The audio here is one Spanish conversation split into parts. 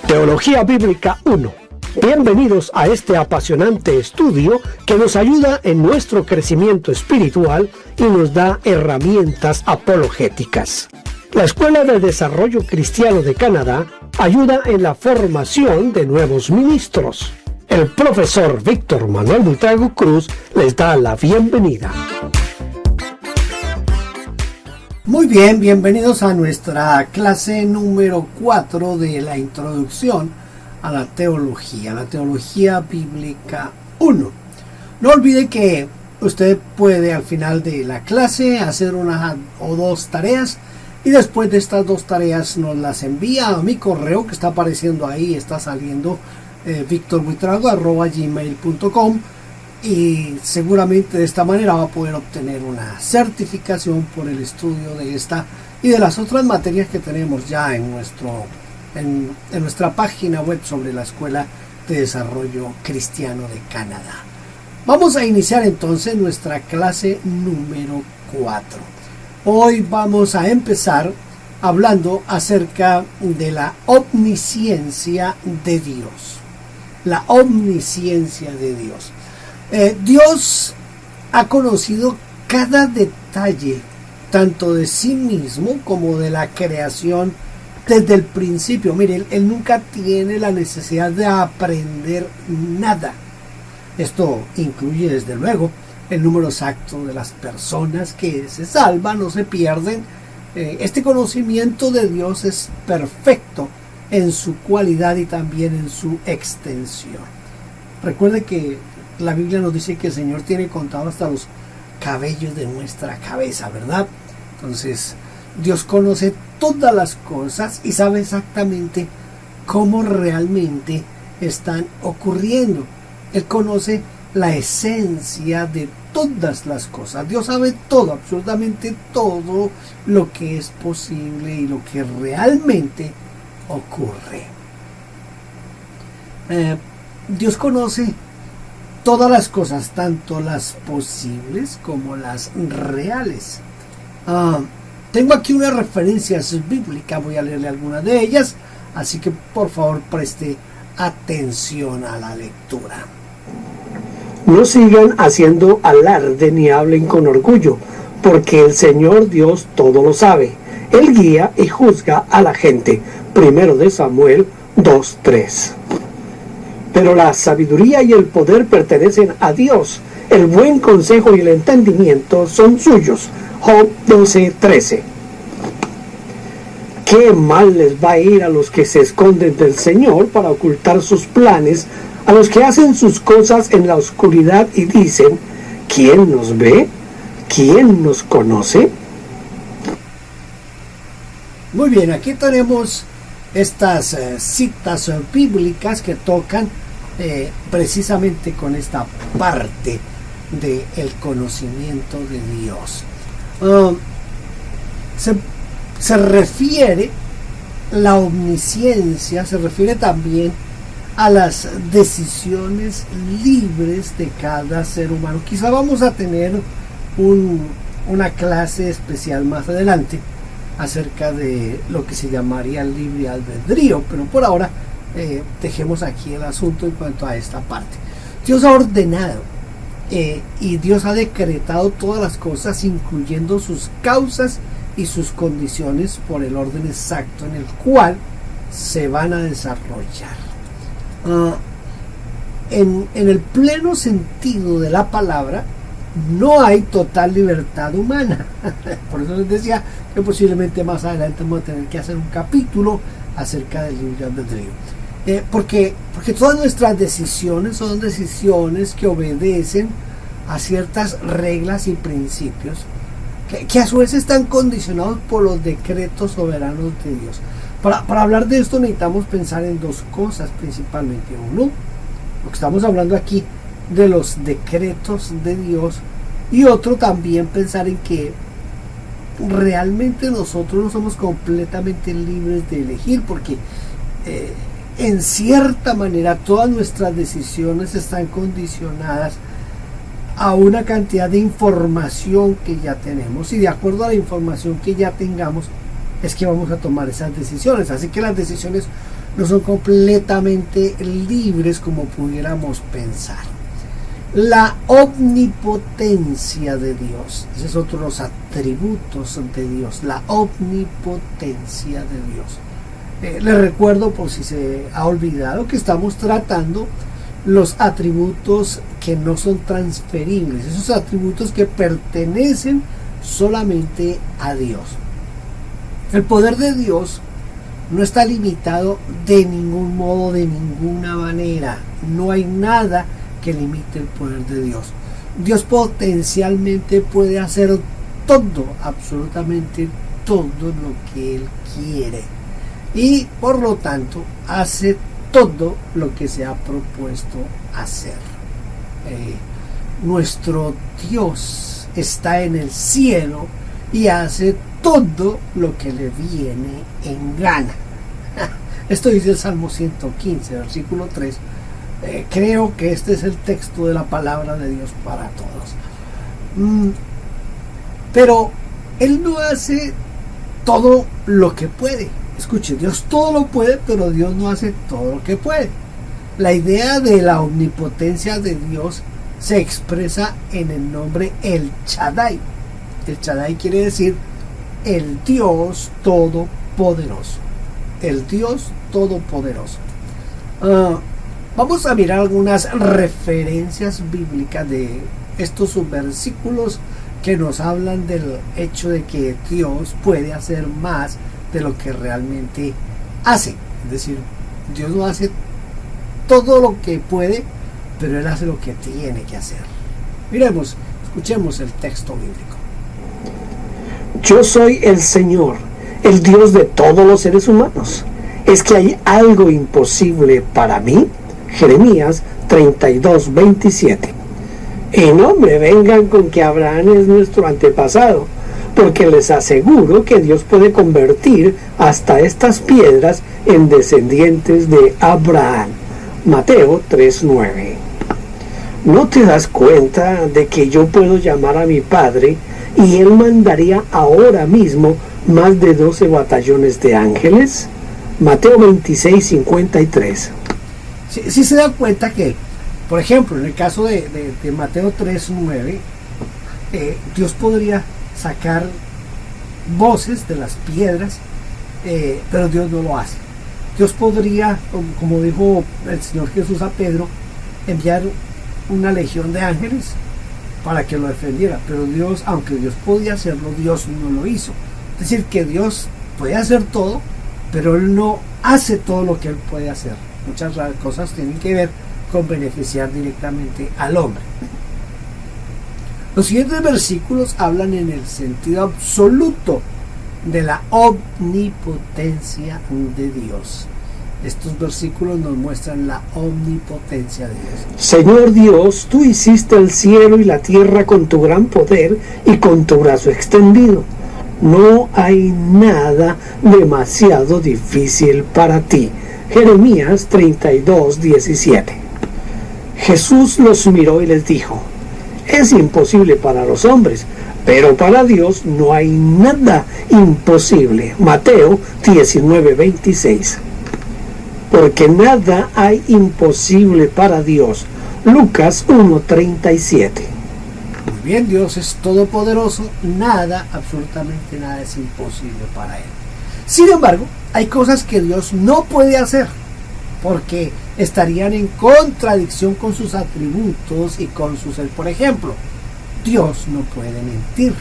Teología Bíblica 1. Bienvenidos a este apasionante estudio que nos ayuda en nuestro crecimiento espiritual y nos da herramientas apologéticas. La Escuela de Desarrollo Cristiano de Canadá ayuda en la formación de nuevos ministros. El profesor Víctor Manuel Buitrago Cruz les da la bienvenida. Muy bien, bienvenidos a nuestra clase número 4 de la introducción a la Teología Bíblica 1. No olvide que usted puede al final de la clase hacer una o dos tareas y después de estas dos tareas nos las envía a mi correo que está apareciendo ahí, está saliendo victorbuitrago@gmail.com, y seguramente de esta manera va a poder obtener una certificación por el estudio de esta y de las otras materias que tenemos ya en nuestra página web sobre la Escuela de Desarrollo Cristiano de Canadá. Vamos a iniciar entonces nuestra clase número 4. Hoy vamos a empezar hablando acerca de la omnisciencia de Dios. La omnisciencia de Dios. Dios ha conocido cada detalle, tanto de sí mismo como de la creación desde el principio. Miren, Él nunca tiene la necesidad de aprender nada. Esto incluye, desde luego, el número exacto de las personas que se salvan o se pierden. Este conocimiento de Dios es perfecto en su cualidad y también en su extensión. Recuerde que la Biblia nos dice que el Señor tiene contado hasta los cabellos de nuestra cabeza, ¿verdad? Entonces, Dios conoce todas las cosas y sabe exactamente cómo realmente están ocurriendo. Él conoce la esencia de todas las cosas. Dios sabe todo, absolutamente todo lo que es posible y lo que realmente ocurre. Dios conoce todas las cosas, tanto las posibles como las reales. Tengo aquí unas referencias bíblicas, voy a leerle algunas de ellas, así que por favor preste atención a la lectura. No sigan haciendo alarde ni hablen con orgullo, porque el Señor Dios todo lo sabe. Él guía y juzga a la gente. 1 Samuel 2:3. Pero la sabiduría y el poder pertenecen a Dios. El buen consejo y el entendimiento son suyos. Job 12:13. Qué mal les va a ir a los que se esconden del Señor para ocultar sus planes, a los que hacen sus cosas en la oscuridad y dicen: ¿quién nos ve? ¿Quién nos conoce? Muy bien, aquí tenemos estas citas bíblicas que tocan precisamente con esta parte del conocimiento de Dios. Se refiere la omnisciencia, se refiere también a las decisiones libres de cada ser humano. Quizá vamos a tener una clase especial más adelante acerca de lo que se llamaría el libre albedrío, pero por ahora dejemos aquí el asunto en cuanto a esta parte. Dios ha ordenado y Dios ha decretado todas las cosas, incluyendo sus causas y sus condiciones, por el orden exacto en el cual se van a desarrollar. En el pleno sentido de la palabra, no hay total libertad humana. Por eso les decía que posiblemente más adelante vamos a tener que hacer un capítulo acerca del libre albedrío. Porque todas nuestras decisiones son decisiones que obedecen a ciertas reglas y principios que a su vez están condicionados por los decretos soberanos de Dios. Para hablar de esto necesitamos pensar en dos cosas principalmente. Uno, lo que estamos hablando aquí de los decretos de Dios, y otro también pensar en que realmente nosotros no somos completamente libres de elegir, porque en cierta manera todas nuestras decisiones están condicionadas a una cantidad de información que ya tenemos, y de acuerdo a la información que ya tengamos es que vamos a tomar esas decisiones. Así que las decisiones no son completamente libres como pudiéramos pensar. La omnipotencia de Dios, ese es otro de los atributos de Dios, la omnipotencia de Dios. Les recuerdo, por si se ha olvidado, que estamos tratando los atributos que no son transferibles, esos atributos que pertenecen solamente a Dios. El poder de Dios no está limitado de ningún modo, de ninguna manera. No hay nada que limite el poder de Dios. Dios potencialmente puede hacer todo, absolutamente todo lo que Él quiere. Y por lo tanto hace todo lo que se ha propuesto hacer. Nuestro Dios está en el cielo y hace todo lo que le viene en gana. Esto dice el Salmo 115, versículo 3. Creo que este es el texto de la palabra de Dios para todos. Pero Él no hace todo lo que puede. Escuche, Dios todo lo puede, pero Dios no hace todo lo que puede. La idea de la omnipotencia de Dios se expresa en el nombre El Shaddai. El Shaddai quiere decir el Dios Todopoderoso. El Dios Todopoderoso. Vamos a mirar algunas referencias bíblicas de estos versículos que nos hablan del hecho de que Dios puede hacer más de lo que realmente hace. Es decir, Dios no hace todo lo que puede, pero Él hace lo que tiene que hacer. Miremos, escuchemos el texto bíblico. Yo soy el Señor, el Dios de todos los seres humanos. ¿Es que hay algo imposible para mí? Jeremías 32:27. Y no me vengan con que Abraham es nuestro antepasado, porque les aseguro que Dios puede convertir hasta estas piedras en descendientes de Abraham. Mateo 3:9. ¿No te das cuenta de que yo puedo llamar a mi Padre y Él mandaría ahora mismo más de 12 batallones de ángeles? Mateo 26:53. Si se da cuenta que, por ejemplo, en el caso de Mateo 3:9, Dios podría sacar voces de las piedras, pero Dios no lo hace. Dios podría, como dijo el Señor Jesús a Pedro, enviar una legión de ángeles para que lo defendiera, pero Dios, aunque Dios podía hacerlo, Dios no lo hizo. Es decir, que Dios puede hacer todo, pero Él no hace todo lo que Él puede hacer. Muchas cosas tienen que ver con beneficiar directamente al hombre. Los siguientes versículos hablan en el sentido absoluto de la omnipotencia de Dios. Estos versículos nos muestran la omnipotencia de Dios. Señor Dios, tú hiciste el cielo y la tierra con tu gran poder y con tu brazo extendido. No hay nada demasiado difícil para ti. Jeremías 32:17. Jesús los miró y les dijo: es imposible para los hombres, pero para Dios no hay nada imposible. Mateo 19:26. Porque nada hay imposible para Dios. Lucas 1:37. Muy bien, Dios es todopoderoso, nada, absolutamente nada es imposible para Él. Sin embargo, hay cosas que Dios no puede hacer, porque estarían en contradicción con sus atributos y con su ser. Por ejemplo, Dios no puede mentir.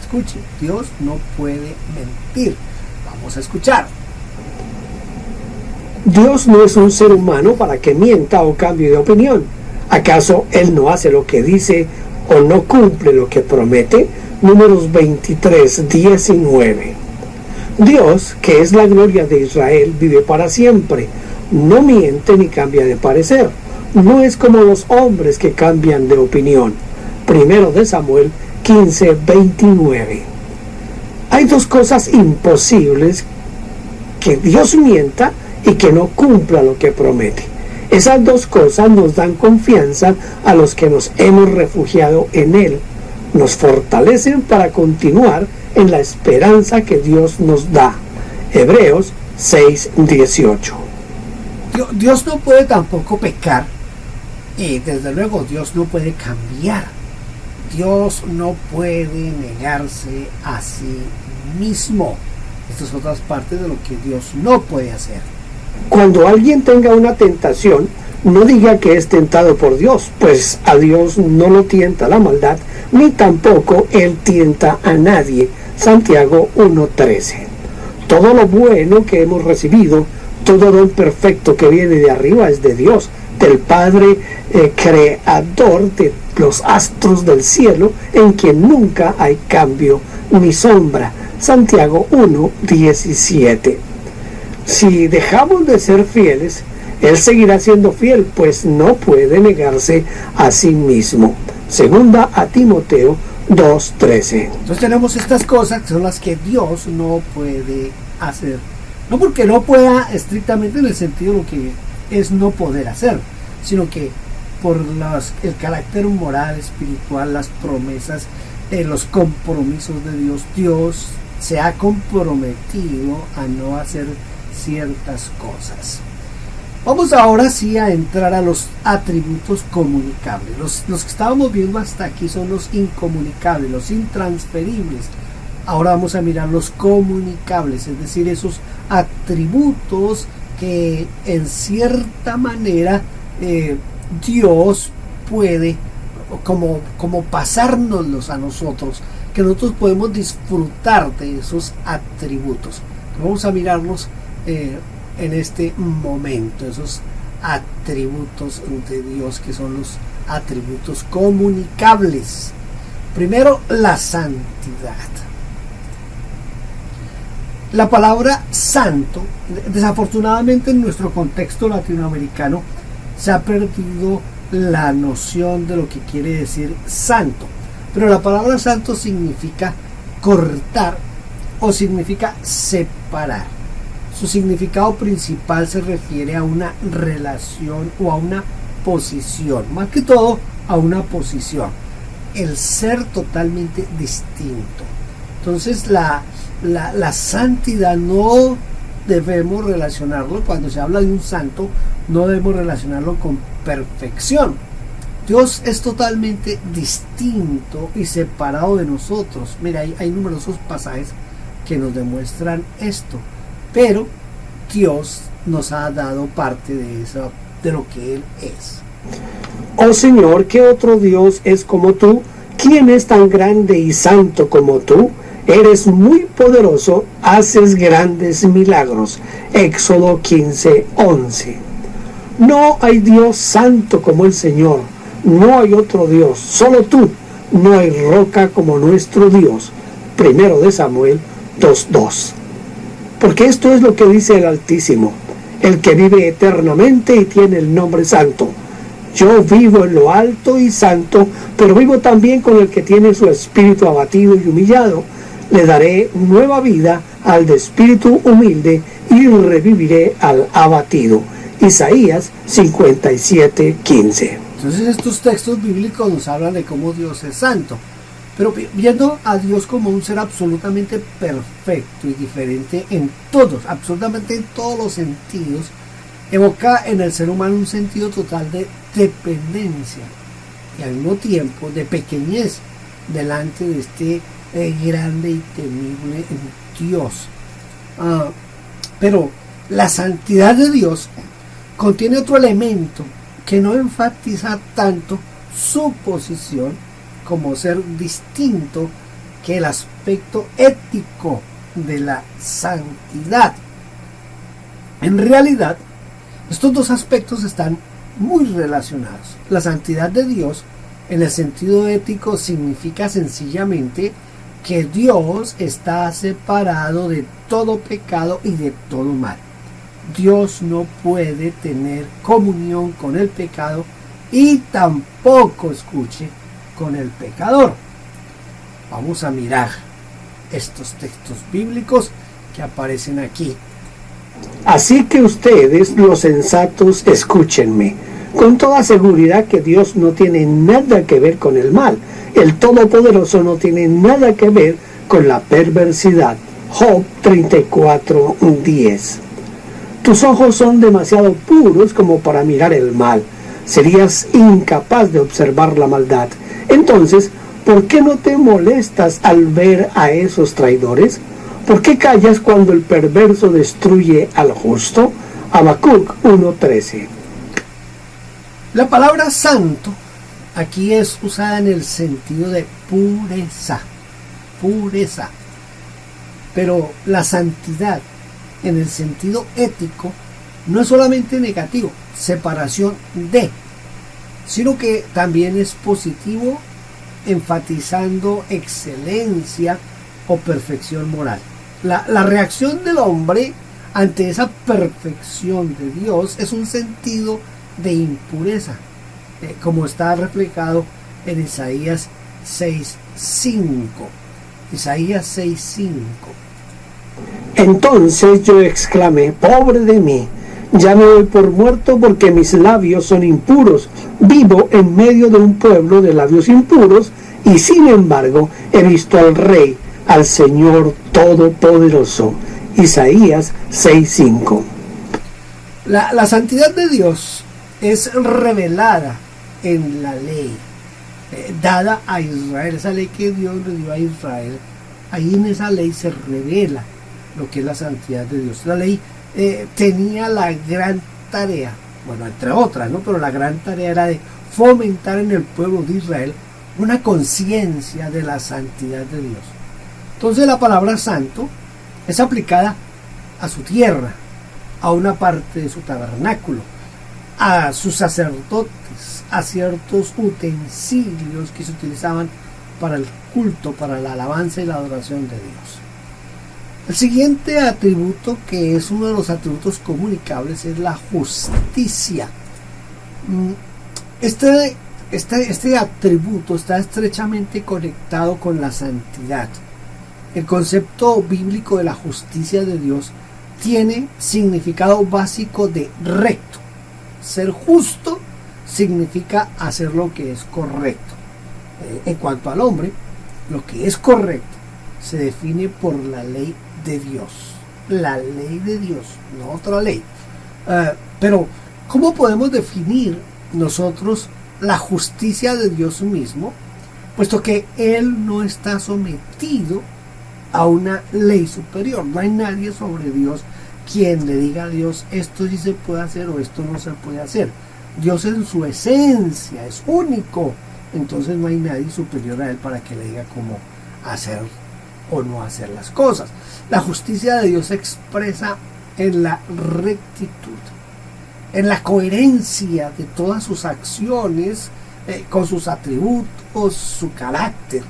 Escuche, Dios no puede mentir. Vamos a escuchar. Dios no es un ser humano para que mienta o cambie de opinión. ¿Acaso Él no hace lo que dice o no cumple lo que promete? Números 23:19. Dios, que es la gloria de Israel, vive para siempre. No miente ni cambia de parecer. No es como los hombres que cambian de opinión. Primero de Samuel 15:29. Hay dos cosas imposibles: que Dios mienta y que no cumpla lo que promete. Esas dos cosas nos dan confianza a los que nos hemos refugiado en Él. Nos fortalecen para continuar en la esperanza que Dios nos da. Hebreos 6:18. Dios no puede tampoco pecar y desde luego Dios no puede cambiar. Dios no puede negarse a sí mismo. Estas son otras partes de lo que Dios no puede hacer. Cuando alguien tenga una tentación, no diga que es tentado por Dios, pues a Dios no lo tienta la maldad, ni tampoco Él tienta a nadie. Santiago 1:13. Todo lo bueno que hemos recibido, todo don perfecto que viene de arriba es de Dios, del Padre creador de los astros del cielo, en quien nunca hay cambio ni sombra. Santiago 1:17. Si dejamos de ser fieles, Él seguirá siendo fiel, pues no puede negarse a sí mismo. Segunda a Timoteo 2:13. Entonces tenemos estas cosas que son las que Dios no puede hacer. No porque no pueda estrictamente en el sentido de lo que es no poder hacer, sino que por el carácter moral, espiritual, las promesas, los compromisos de Dios, Dios se ha comprometido a no hacer ciertas cosas. Vamos ahora sí a entrar a los atributos comunicables. Los que estábamos viendo hasta aquí son los incomunicables, los intransferibles. Ahora vamos a mirar los comunicables, es decir, esos atributos que en cierta manera Dios puede como pasárnoslos a nosotros, que nosotros podemos disfrutar de esos atributos. Vamos a mirarlos en este momento, esos atributos de Dios que son los atributos comunicables. Primero, la santidad. La palabra santo, desafortunadamente en nuestro contexto latinoamericano, se ha perdido la noción de lo que quiere decir santo. Pero la palabra santo significa cortar o significa separar. Su significado principal se refiere a una relación o a una posición, más que todo a una posición, el ser totalmente distinto. Entonces la santidad no debemos relacionarlo, cuando se habla de un santo, no debemos relacionarlo con perfección. Dios es totalmente distinto y separado de nosotros. Mira, hay numerosos pasajes que nos demuestran esto. Pero Dios nos ha dado parte de eso, de lo que Él es. Oh Señor, ¿qué otro Dios es como tú? ¿Quién es tan grande y santo como tú? Eres muy poderoso, haces grandes milagros. Éxodo 15:11. No hay Dios santo como el Señor. No hay otro Dios, solo tú. No hay roca como nuestro Dios. Primero de Samuel 2:2. Porque esto es lo que dice el Altísimo, el que vive eternamente y tiene el nombre santo. Yo vivo en lo alto y santo, pero vivo también con el que tiene su espíritu abatido y humillado. Le daré nueva vida al de espíritu humilde y reviviré al abatido. Isaías 57:15. Entonces estos textos bíblicos nos hablan de cómo Dios es santo. Pero viendo a Dios como un ser absolutamente perfecto y diferente en todos, absolutamente en todos los sentidos, evoca en el ser humano un sentido total de dependencia y al mismo tiempo de pequeñez delante de este grande y temible Dios. Pero la santidad de Dios contiene otro elemento que no enfatiza tanto su posición como ser distinto que el aspecto ético de la santidad. En realidad, estos dos aspectos están muy relacionados. La santidad de Dios, en el sentido ético, significa sencillamente que Dios está separado de todo pecado y de todo mal. Dios no puede tener comunión con el pecado y tampoco, escuche, con el pecador. Vamos a mirar estos textos bíblicos que aparecen aquí. Así que ustedes, los sensatos, escúchenme. Con toda seguridad que Dios no tiene nada que ver con el mal. El Todopoderoso no tiene nada que ver con la perversidad. Job 34:10. Tus ojos son demasiado puros como para mirar el mal. Serías incapaz de observar la maldad. Entonces, ¿por qué no te molestas al ver a esos traidores? ¿Por qué callas cuando el perverso destruye al justo? Habacuc 1:13. La palabra santo aquí es usada en el sentido de pureza, pureza. Pero la santidad en el sentido ético no es solamente negativo, separación de, sino que también es positivo, enfatizando excelencia o perfección moral. La reacción del hombre ante esa perfección de Dios es un sentido de impureza, como está reflejado en Isaías 6:5. Isaías 6:5. Entonces yo exclamé, pobre de mí, ya me doy por muerto porque mis labios son impuros. Vivo en medio de un pueblo de labios impuros y sin embargo he visto al Rey, al Señor Todopoderoso. Isaías 6:5. La santidad de Dios es revelada en la ley dada a Israel, esa ley que Dios le dio a Israel. Ahí en esa ley se revela lo que es la santidad de Dios. La ley tenía la gran tarea, bueno, entre otras, ¿no? Pero la gran tarea era de fomentar en el pueblo de Israel una conciencia de la santidad de Dios. Entonces la palabra santo es aplicada a su tierra, a una parte de su tabernáculo, a sus sacerdotes, a ciertos utensilios que se utilizaban para el culto, para la alabanza y la adoración de Dios. El siguiente atributo, que es uno de los atributos comunicables, es la justicia. Este atributo está estrechamente conectado con la santidad. El concepto bíblico de la justicia de Dios tiene significado básico de recto. Ser justo significa hacer lo que es correcto. En cuanto al hombre, lo que es correcto se define por la ley de Dios. La ley de Dios, no otra ley. Pero, ¿cómo podemos definir nosotros la justicia de Dios mismo? Puesto que Él no está sometido a una ley superior. No hay nadie sobre Dios quien le diga a Dios esto sí se puede hacer o esto no se puede hacer. Dios en su esencia es único, entonces no hay nadie superior a Él para que le diga cómo hacer o no hacer las cosas. La justicia de Dios se expresa en la rectitud, en la coherencia de todas sus acciones, con sus atributos, su carácter.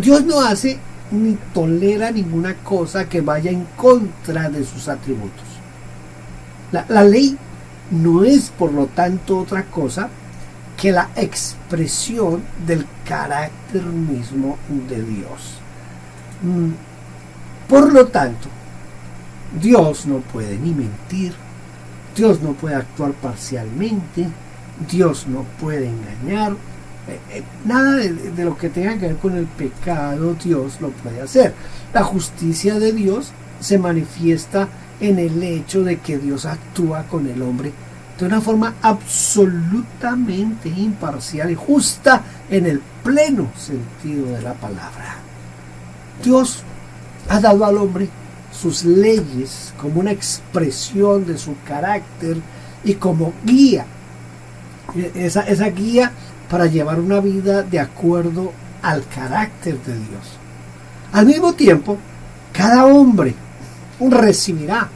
Dios no hace ni tolera ninguna cosa que vaya en contra de sus atributos. La ley no es, por lo tanto, otra cosa que la expresión del carácter mismo de Dios. Por lo tanto, Dios no puede ni mentir, Dios no puede actuar parcialmente, Dios no puede engañar, nada de lo que tenga que ver con el pecado Dios lo puede hacer. La justicia de Dios se manifiesta en el hecho de que Dios actúa con el hombre de una forma absolutamente imparcial y justa en el pleno sentido de la palabra. Dios ha dado al hombre sus leyes como una expresión de su carácter y como guía. Esa guía para llevar una vida de acuerdo al carácter de Dios. Al mismo tiempo, cada hombre recibirá,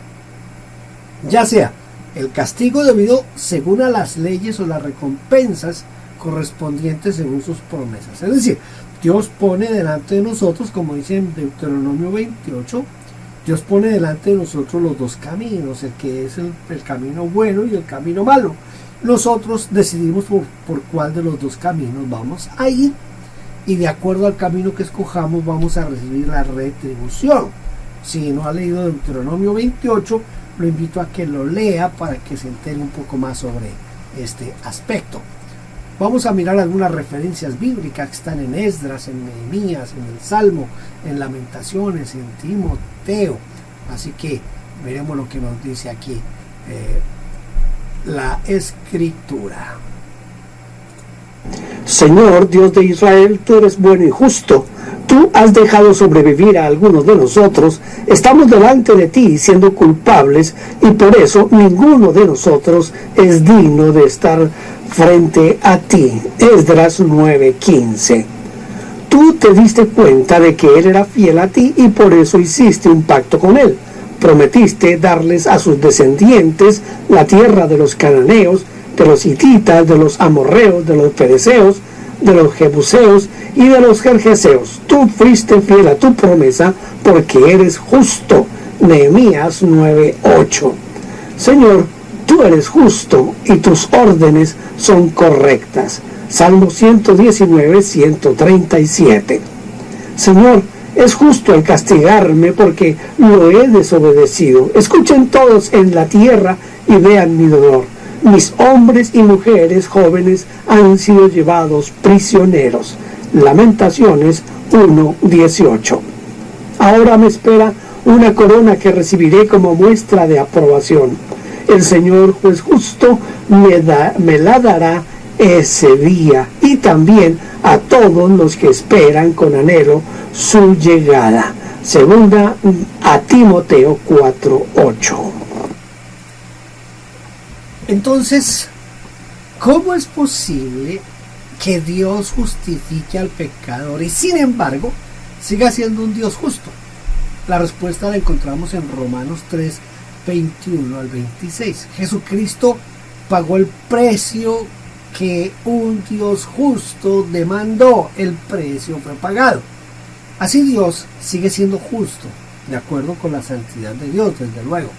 ya sea el castigo debido según a las leyes o las recompensas correspondientes según sus promesas. Es decir, Dios pone delante de nosotros, como dice en Deuteronomio 28, Dios pone delante de nosotros los dos caminos, el que es el camino bueno y el camino malo. Nosotros decidimos por cuál de los dos caminos vamos a ir, y de acuerdo al camino que escojamos vamos a recibir la retribución. Si no ha leído Deuteronomio 28, lo invito a que lo lea para que se entere un poco más sobre este aspecto. Vamos a mirar algunas referencias bíblicas que están en Esdras, en Nehemías, en el Salmo, en Lamentaciones, en Timoteo. Así que Veremos lo que nos dice aquí la Escritura. Señor, Dios de Israel, tú eres bueno y justo. Tú has dejado sobrevivir a algunos de nosotros. Estamos delante de ti siendo culpables y por eso ninguno de nosotros es digno de estar frente a ti. Esdras 9:15. Tú te diste cuenta de que Él era fiel a ti y por eso hiciste un pacto con Él. Prometiste darles a sus descendientes la tierra de los cananeos, de los hititas, de los amorreos, de los fereceos, de los jebuseos y de los gergeseos. Tú fuiste fiel a tu promesa porque eres justo. Nehemías 9:8. Señor, tú eres justo y tus órdenes son correctas. Salmo 119, 137. Señor, es justo el castigarme porque lo he desobedecido. Escuchen todos en la tierra y vean mi dolor. Mis hombres y mujeres jóvenes han sido llevados prisioneros. Lamentaciones 1:18. Ahora me espera una corona que recibiré como muestra de aprobación. El Señor, juez justo, me la dará ese día y también a todos los que esperan con anhelo su llegada. Segunda a Timoteo 4:8. Entonces, ¿cómo es posible que Dios justifique al pecador y sin embargo siga siendo un Dios justo? La respuesta la encontramos en Romanos 3, 21 al 26. Jesucristo pagó el precio que un Dios justo demandó. El precio fue pagado. Así Dios sigue siendo justo, de acuerdo con la santidad de Dios, desde luego.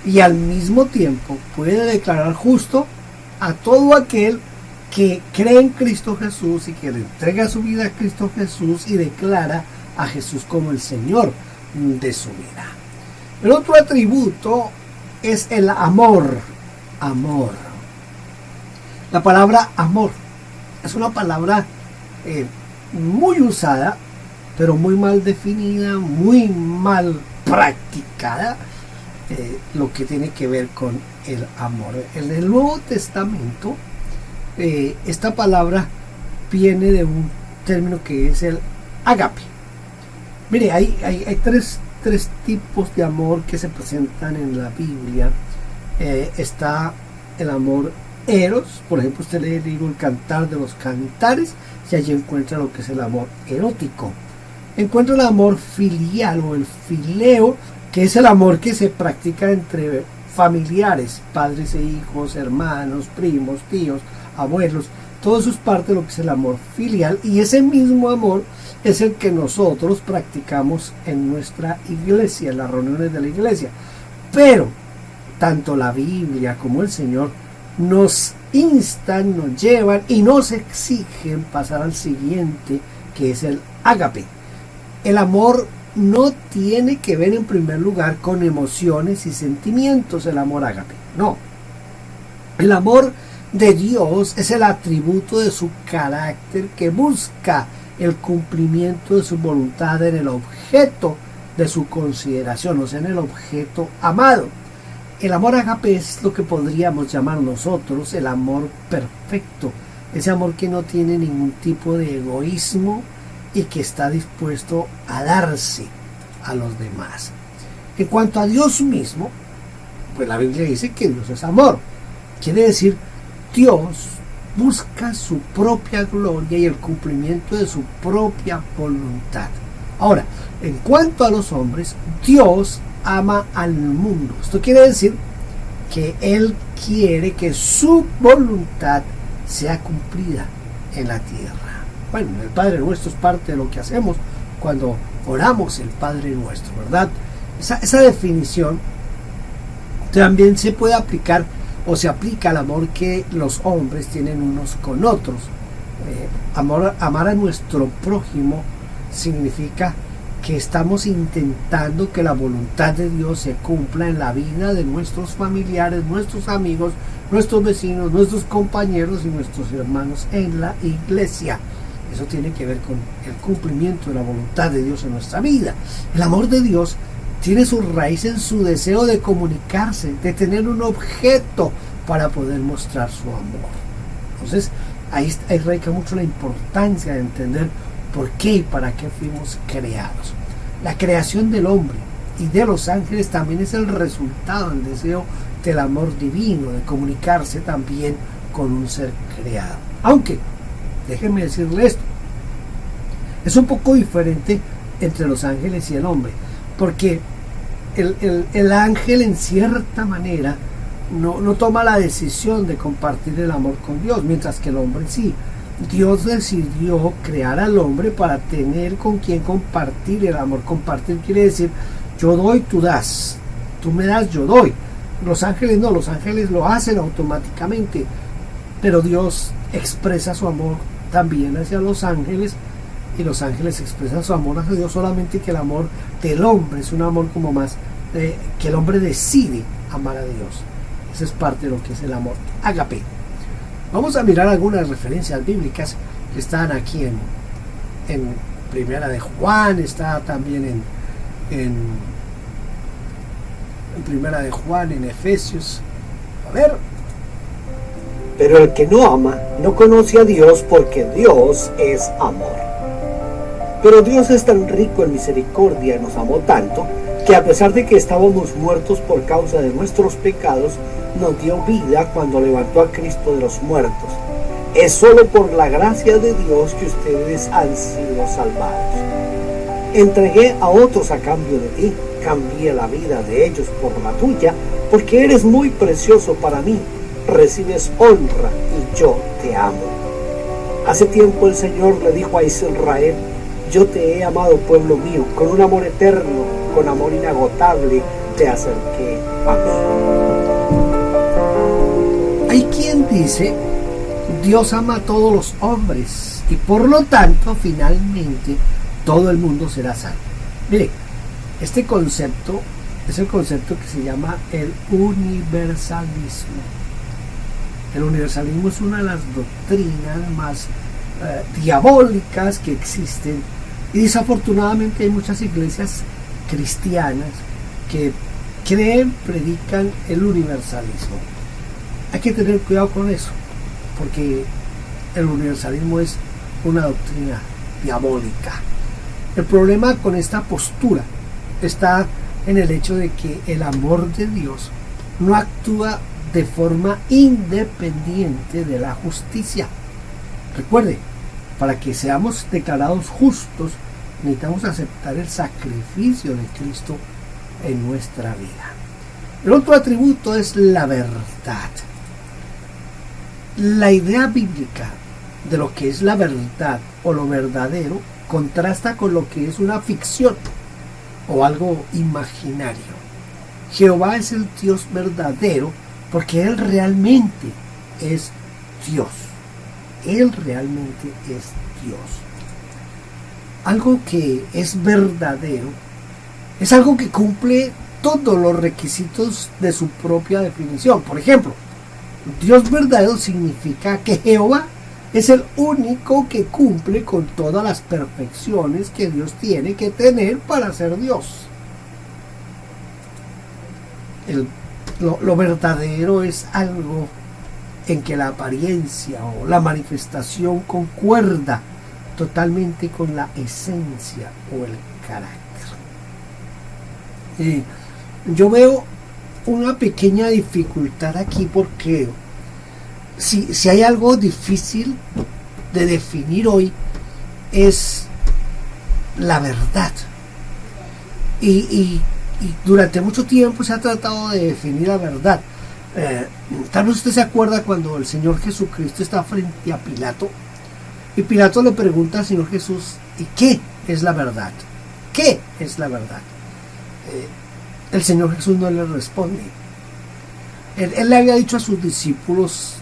Y al mismo tiempo puede declarar justo a todo aquel que cree en Cristo Jesús y que le entrega su vida a Cristo Jesús y declara a Jesús como el Señor de su vida. El otro atributo es el amor. Amor. La palabra amor es una palabra muy usada, pero muy mal definida, muy mal practicada. Lo que tiene que ver con el amor. En el Nuevo Testamento, esta palabra viene de un término que es el ágape. Mire, hay tres tipos de amor que se presentan en la Biblia. Está el amor eros, por ejemplo, usted lee el libro El Cantar de los Cantares y allí encuentra lo que es el amor erótico. Encuentra el amor filial o el fileo, que es el amor que se practica entre familiares, padres e hijos, hermanos, primos, tíos, abuelos. Todo eso es parte de lo que es el amor filial, y ese mismo amor es el que nosotros practicamos en nuestra iglesia, en las reuniones de la iglesia. Pero tanto la Biblia como el Señor nos instan, nos llevan y nos exigen pasar al siguiente, que es el ágape. El amor no tiene que ver en primer lugar con emociones y sentimientos, el amor ágape, no. El amor de Dios es el atributo de su carácter que busca el cumplimiento de su voluntad en el objeto de su consideración, o sea, en el objeto amado. El amor ágape es lo que podríamos llamar nosotros el amor perfecto, ese amor que no tiene ningún tipo de egoísmo y que está dispuesto a darse a los demás. En cuanto a Dios mismo, pues la Biblia dice que Dios es amor. Quiere decir, Dios busca su propia gloria y el cumplimiento de su propia voluntad. Ahora, en cuanto a los hombres, Dios ama al mundo. Esto quiere decir que Él quiere que su voluntad sea cumplida en la tierra. Bueno, el Padre Nuestro es parte de lo que hacemos cuando oramos el Padre Nuestro, ¿verdad? Esa definición también se puede aplicar o se aplica al amor que los hombres tienen unos con otros. Amar a nuestro prójimo significa que estamos intentando que la voluntad de Dios se cumpla en la vida de nuestros familiares, nuestros amigos, nuestros vecinos, nuestros compañeros y nuestros hermanos en la iglesia. Eso tiene que ver con el cumplimiento de la voluntad de Dios en nuestra vida. El amor de Dios tiene su raíz en su deseo de comunicarse, de tener un objeto para poder mostrar su amor. Entonces, ahí radica mucho la importancia de entender por qué y para qué fuimos creados. La creación del hombre y de los ángeles también es el resultado del deseo del amor divino, de comunicarse también con un ser creado. Aunque, déjenme decirle esto, es un poco diferente entre los ángeles y el hombre, porque el ángel en cierta manera no toma la decisión de compartir el amor con Dios, mientras que el hombre sí. Dios decidió crear al hombre para tener con quien compartir el amor. Compartir quiere decir, yo doy, tú das, tú me das, yo doy. Los ángeles no, los ángeles lo hacen automáticamente, pero Dios expresa su amor también hacia los ángeles, y los ángeles expresan su amor hacia Dios, solamente que el amor del hombre es un amor como más, que el hombre decide amar a Dios. Esa es parte de lo que es el amor ágape. Vamos a mirar algunas referencias bíblicas que están aquí en Primera de Juan, está también en Primera de Juan, en Efesios. A ver. Pero el que no ama no conoce a Dios, porque Dios es amor. Pero Dios es tan rico en misericordia y nos amó tanto, que a pesar de que estábamos muertos por causa de nuestros pecados, nos dio vida cuando levantó a Cristo de los muertos. Es solo por la gracia de Dios que ustedes han sido salvados. Entregué a otros a cambio de ti, cambié la vida de ellos por la tuya, porque eres muy precioso para mí. Recibes honra y yo te amo. Hace tiempo el Señor le dijo a Israel: yo te he amado, pueblo mío, con un amor eterno, con amor inagotable te acerqué a mí. Hay quien dice, Dios ama a todos los hombres y por lo tanto finalmente todo el mundo será salvo. Mire, este concepto es el concepto que se llama el universalismo. El universalismo es una de las doctrinas más diabólicas que existen, y desafortunadamente hay muchas iglesias cristianas que predican el universalismo. Hay que tener cuidado con eso, porque el universalismo es una doctrina diabólica. El problema con esta postura está en el hecho de que el amor de Dios no actúa de forma independiente de la justicia. Recuerde, para que seamos declarados justos, necesitamos aceptar el sacrificio de Cristo en nuestra vida. El otro atributo es la verdad. La idea bíblica de lo que es la verdad o lo verdadero contrasta con lo que es una ficción o algo imaginario. Jehová es el Dios verdadero porque Él realmente es Dios. Él realmente es Dios. Algo que es verdadero es algo que cumple todos los requisitos de su propia definición. Por ejemplo, Dios verdadero significa que Jehová es el único que cumple con todas las perfecciones que Dios tiene que tener para ser Dios. Lo verdadero es algo en que la apariencia o la manifestación concuerda totalmente con la esencia o el carácter. Yo veo una pequeña dificultad aquí, porque si hay algo difícil de definir hoy es la verdad. Y durante mucho tiempo se ha tratado de definir la verdad. Tal vez usted se acuerda cuando el Señor Jesucristo está frente a Pilato, y Pilato le pregunta al Señor Jesús: ¿y qué es la verdad? ¿Qué es la verdad? El Señor Jesús no le responde. Él le había dicho a sus discípulos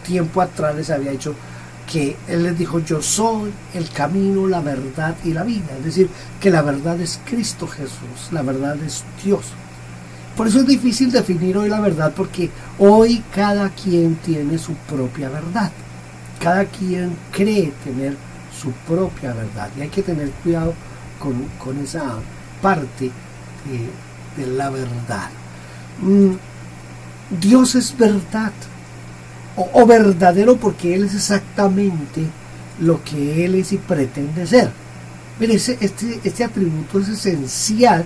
tiempo atrás, les había dicho que Él les dijo: yo soy el camino, la verdad y la vida. Es decir, que la verdad es Cristo Jesús, la verdad es Dios. Por eso es difícil definir hoy la verdad, porque hoy cada quien tiene su propia verdad. Cada quien cree tener su propia verdad, y hay que tener cuidado con esa parte de la verdad. Dios es verdad, o verdadero, porque Él es exactamente lo que Él es y pretende ser. Mire, este atributo es esencial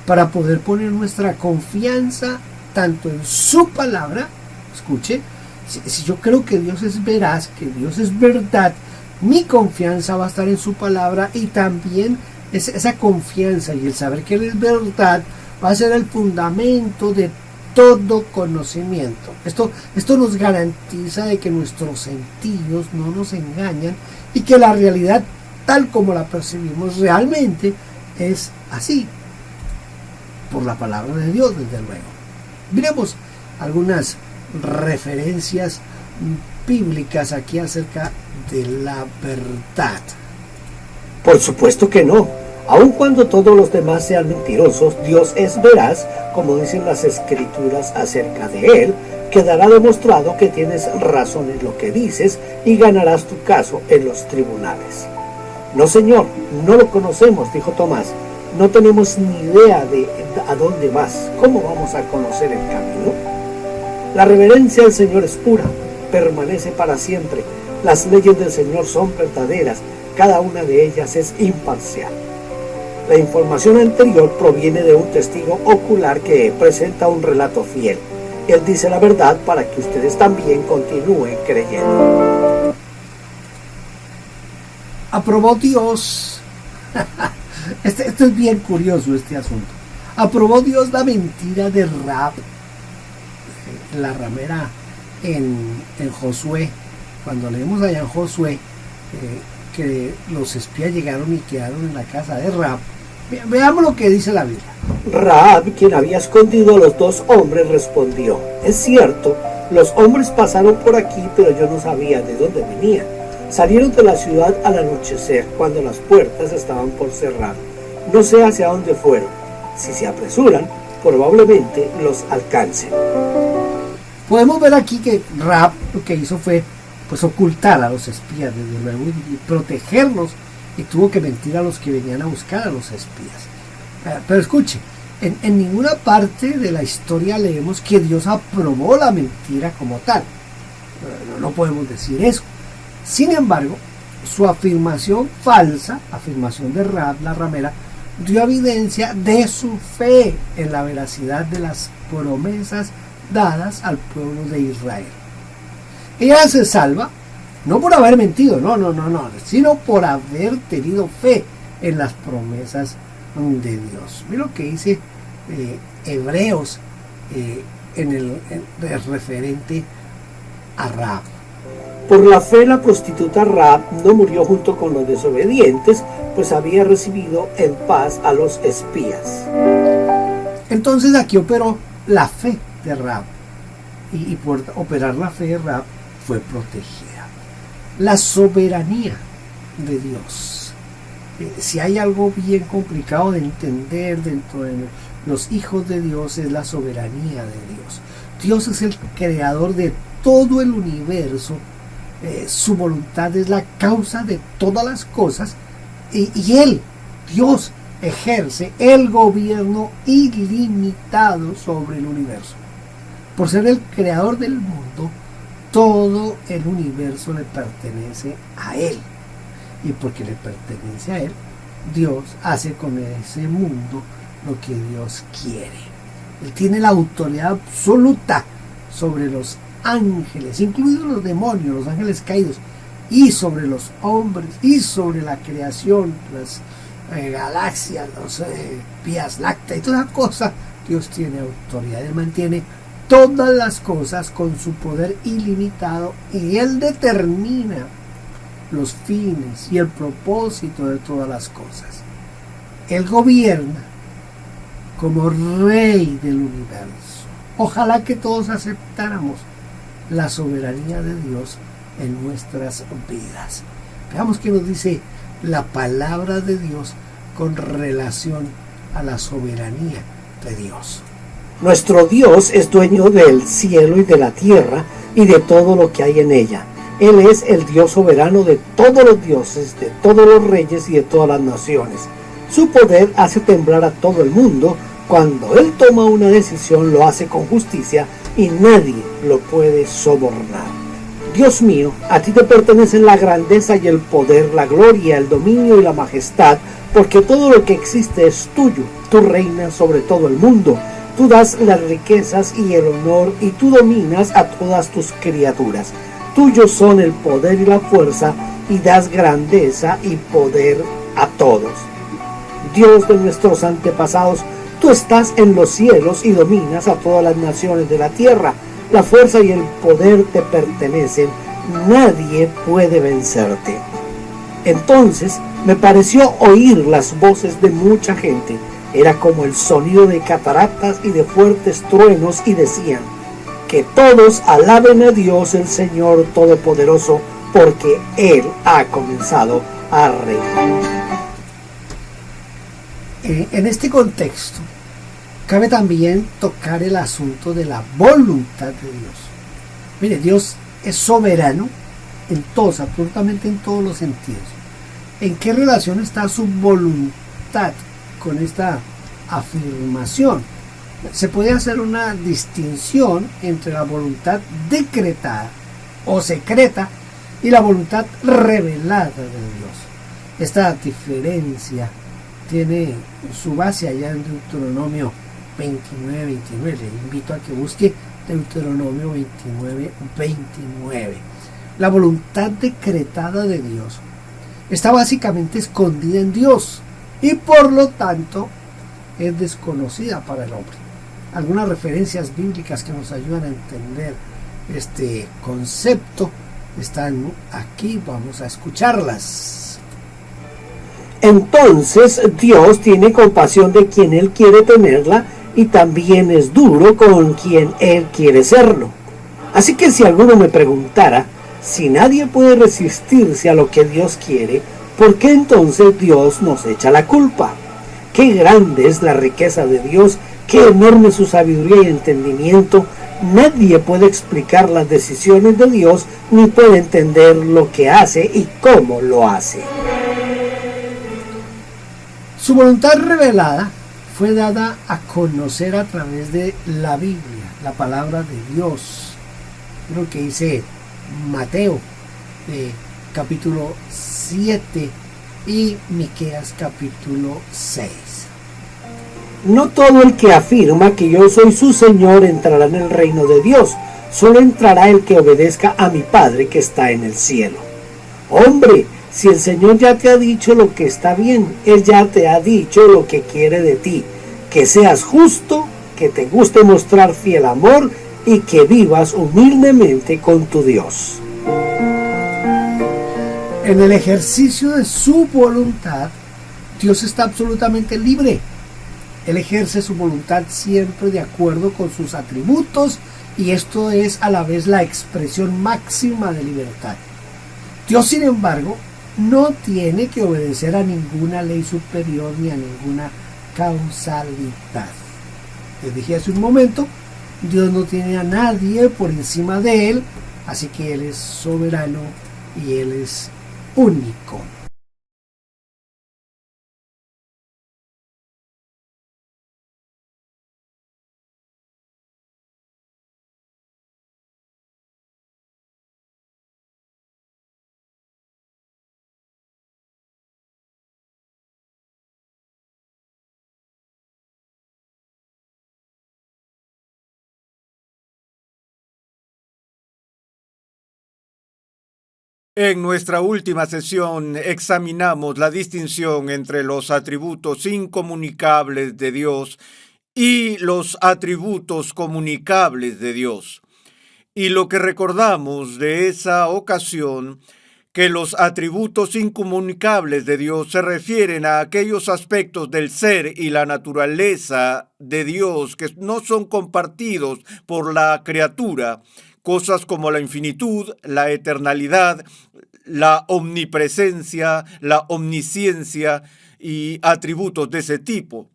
para poder poner nuestra confianza tanto en su palabra. Escuche, si yo creo que Dios es veraz, que Dios es verdad, mi confianza va a estar en su palabra, y también esa confianza y el saber que Él es verdad va a ser el fundamento de todo conocimiento. Esto nos garantiza de que nuestros sentidos no nos engañan y que la realidad, tal como la percibimos realmente, es así, por la palabra de Dios, desde luego. Miremos algunas referencias bíblicas aquí acerca de la verdad. Por supuesto que no. Aun cuando todos los demás sean mentirosos, Dios es veraz, como dicen las Escrituras acerca de Él. Quedará demostrado que tienes razón en lo que dices y ganarás tu caso en los tribunales. No, Señor, no lo conocemos, dijo Tomás. No tenemos ni idea de a dónde vas. ¿Cómo vamos a conocer el camino? La reverencia al Señor es pura, permanece para siempre. Las leyes del Señor son verdaderas, cada una de ellas es imparcial. La información anterior proviene de un testigo ocular que presenta un relato fiel. Él dice la verdad para que ustedes también continúen creyendo. Aprobó Dios. Esto es bien curioso, este asunto. Aprobó Dios la mentira de Rahab, la ramera, en Josué. Cuando leemos allá en Josué que los espías llegaron y quedaron en la casa de Rahab. Veamos lo que dice la Biblia. Rahab, quien había escondido a los dos hombres, respondió: es cierto, los hombres pasaron por aquí, pero yo no sabía de dónde venían. Salieron de la ciudad al anochecer, cuando las puertas estaban por cerrar. No sé hacia dónde fueron. Si se apresuran, probablemente los alcancen. Podemos ver aquí que Rahab lo que hizo fue pues ocultar a los espías, desde luego, y protegerlos, y tuvo que mentir a los que venían a buscar a los espías. Pero escuche, en ninguna parte de la historia leemos que Dios aprobó la mentira como tal. No podemos decir eso. Sin embargo, su afirmación falsa, afirmación de Rahab la ramera, dio evidencia de su fe en la veracidad de las promesas dadas al pueblo de Israel. Ella se salva no por haber mentido, no, sino por haber tenido fe en las promesas de Dios. Mira lo que dice Hebreos en el referente a Rahab. Por la fe, la prostituta Rahab no murió junto con los desobedientes, pues había recibido en paz a los espías. Entonces aquí operó la fe de Rahab, y por operar la fe de Rahab fue protegida. La soberanía de Dios. Si hay algo bien complicado de entender dentro de los hijos de Dios, es la soberanía de Dios. Dios es el creador de todo el universo. Su voluntad es la causa de todas las cosas, y Él, Dios, ejerce el gobierno ilimitado sobre el universo. Por ser el creador del mundo, todo el universo le pertenece a Él, y porque le pertenece a Él, Dios hace con ese mundo lo que Dios quiere. Él tiene la autoridad absoluta sobre los ángeles, incluidos los demonios, los ángeles caídos, y sobre los hombres, y sobre la creación, las galaxias, los vías lácteas y toda cosa. Dios tiene autoridad, Él mantiene todas las cosas con su poder ilimitado, y Él determina los fines y el propósito de todas las cosas. Él gobierna como Rey del universo. Ojalá que todos aceptáramos la soberanía de Dios en nuestras vidas. Veamos qué nos dice la palabra de Dios con relación a la soberanía de Dios. Nuestro Dios es dueño del cielo y de la tierra y de todo lo que hay en ella. Él es el Dios soberano de todos los dioses, de todos los reyes y de todas las naciones. Su poder hace temblar a todo el mundo, Cuando Él toma una decisión, lo hace con justicia y nadie lo puede sobornar. Dios mío, a ti te pertenecen la grandeza y el poder, la gloria, el dominio y la majestad, porque todo lo que existe es tuyo. Tú reinas sobre todo el mundo. Tú das las riquezas y el honor, y tú dominas a todas tus criaturas. Tuyos son el poder y la fuerza, y das grandeza y poder a todos. Dios de nuestros antepasados, tú estás en los cielos y dominas a todas las naciones de la tierra. La fuerza y el poder te pertenecen. Nadie puede vencerte. Entonces me pareció oír las voces de mucha gente. Era como el sonido de cataratas y de fuertes truenos, y decían: que todos alaben a Dios el Señor Todopoderoso, porque Él ha comenzado a reinar. En este contexto, cabe también tocar el asunto de la voluntad de Dios. Mire, Dios es soberano en todos, absolutamente en todos los sentidos. ¿En qué relación está su voluntad con esta afirmación? Se puede hacer una distinción entre la voluntad decretada o secreta y la voluntad revelada de Dios. Esta diferencia tiene su base allá en Deuteronomio 29:29. Le invito a que busque Deuteronomio 29:29. La voluntad decretada de Dios está básicamente escondida en Dios y por lo tanto es desconocida para el hombre. Algunas referencias bíblicas que nos ayudan a entender este concepto están aquí, vamos a escucharlas. Entonces Dios tiene compasión de quien Él quiere tenerla, y también es duro con quien Él quiere serlo. Así que si alguno me preguntara, si nadie puede resistirse a lo que Dios quiere, ¿por qué entonces Dios nos echa la culpa? Qué grande es la riqueza de Dios, qué enorme su sabiduría y entendimiento. Nadie puede explicar las decisiones de Dios, ni puede entender lo que hace y cómo lo hace. Su voluntad revelada fue dada a conocer a través de la Biblia, la palabra de Dios. Lo que dice Mateo capítulo 7 y Miqueas capítulo 6. No todo el que afirma que yo soy su Señor entrará en el reino de Dios. Solo entrará el que obedezca a mi Padre que está en el cielo. Hombre, si el Señor ya te ha dicho lo que está bien, Él ya te ha dicho lo que quiere de ti. Que seas justo, que te guste mostrar fiel amor y que vivas humildemente con tu Dios. En el ejercicio de su voluntad, Dios está absolutamente libre. Él ejerce su voluntad siempre de acuerdo con sus atributos, y esto es a la vez la expresión máxima de libertad. Dios, sin embargo, no tiene que obedecer a ninguna ley superior ni a ninguna causalidad. Les dije hace un momento, Dios no tiene a nadie por encima de Él, así que Él es soberano y Él es único. En nuestra última sesión examinamos la distinción entre los atributos incomunicables de Dios y los atributos comunicables de Dios. Y lo que recordamos de esa ocasión, que los atributos incomunicables de Dios se refieren a aquellos aspectos del ser y la naturaleza de Dios que no son compartidos por la criatura, cosas como la infinitud, la eternalidad, la omnipresencia, la omnisciencia y atributos de ese tipo.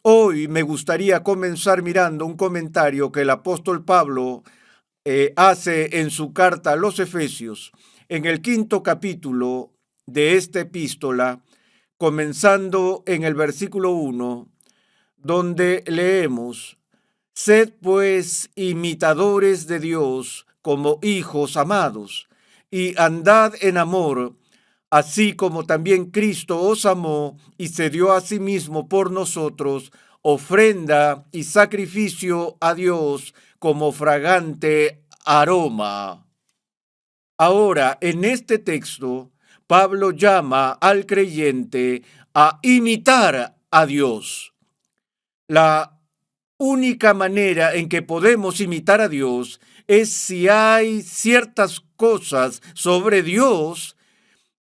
Hoy me gustaría comenzar mirando un comentario que el apóstol Pablo hace en su carta a los Efesios, en el 5º capítulo de esta epístola, comenzando en el versículo 1, donde leemos: Sed pues imitadores de Dios como hijos amados, y andad en amor, así como también Cristo os amó y se dio a sí mismo por nosotros, ofrenda y sacrificio a Dios como fragante aroma. Ahora, en este texto, Pablo llama al creyente a imitar a Dios. La única manera en que podemos imitar a Dios es si hay ciertas cosas sobre Dios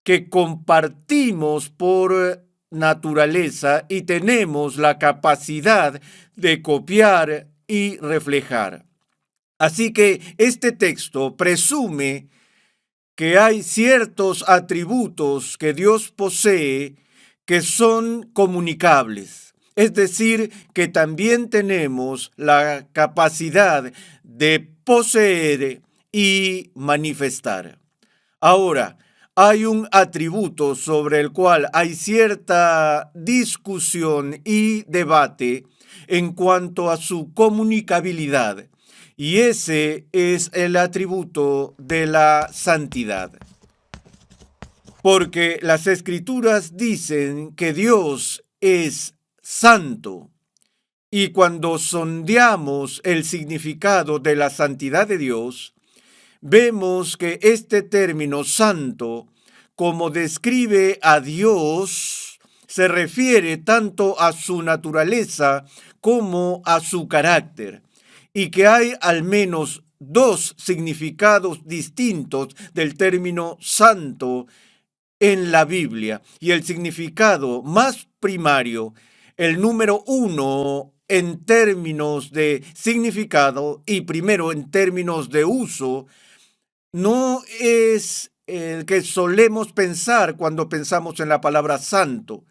que compartimos por naturaleza y tenemos la capacidad de copiar y reflejar. Así que este texto presume que hay ciertos atributos que Dios posee que son comunicables. Es decir, que también tenemos la capacidad de poseer y manifestar. Ahora, hay un atributo sobre el cual hay cierta discusión y debate en cuanto a su comunicabilidad, y ese es el atributo de la santidad. Porque las Escrituras dicen que Dios es santo, y cuando sondeamos el significado de la santidad de Dios, vemos que este término santo, como describe a Dios, se refiere tanto a su naturaleza como a su carácter, y que hay al menos dos significados distintos del término santo en la Biblia, y el significado más primario, el número uno en términos de significado y primero en términos de uso, no es el que solemos pensar cuando pensamos en la palabra santo.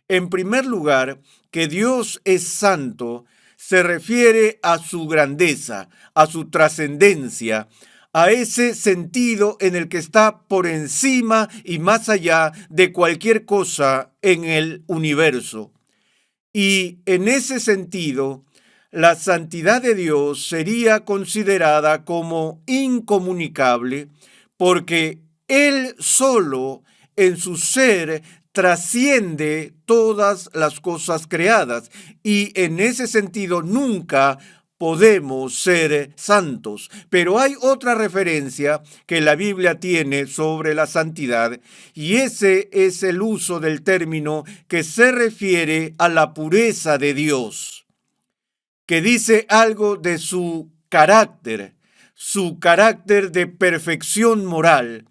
En primer lugar, que Dios es santo se refiere a su grandeza, a su trascendencia, a ese sentido en el que está por encima y más allá de cualquier cosa en el universo. Y en ese sentido, la santidad de Dios sería considerada como incomunicable porque Él solo en su ser trasciende todas las cosas creadas, y en ese sentido nunca podemos ser santos. Pero hay otra referencia que la Biblia tiene sobre la santidad, y ese es el uso del término que se refiere a la pureza de Dios, que dice algo de su carácter de perfección moral,